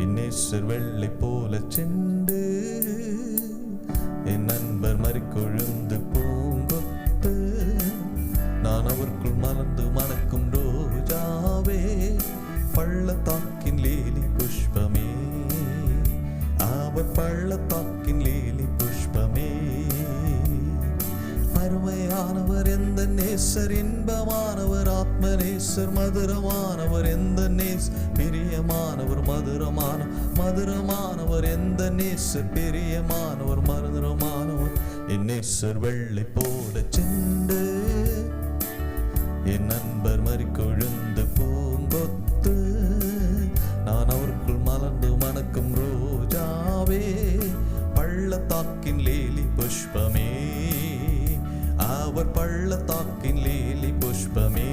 என் நேசர் வெள்ளை போல செண்டு, என் நண்பர் மறிக்கொழுந்து பூங்கொத்து, நான் அவருக்குள் மலர்ந்து மணக்கும் ரோஜாவே, பள்ளத்தாக்கின் லீலி புஷ்பமே, அவர் பள்ளத்தாக்கின் லீலி புஷ்பமே. அருமையானவர் எந்த நேசர், இன்பமானவர் ஆத்மநேசர், மதுரமானவர் எந்த நேசர், பிரியமானவர் மதுரமானவர் எந்த நேசர், பிரியமானவர் மதுரமானவர். என் நேசர் வெள்ளை போல செண்டு, என் நண்பர் மறிக்கொழுந்து பூங்கொத்து, நான் அவருக்குள் மலர்ந்து மணக்கும் ரோஜாவே, பள்ளத்தாக்கின் லீலி புஷ்பமே, அவர் பள்ளத்தாக்கின் லீலி புஷ்பமே.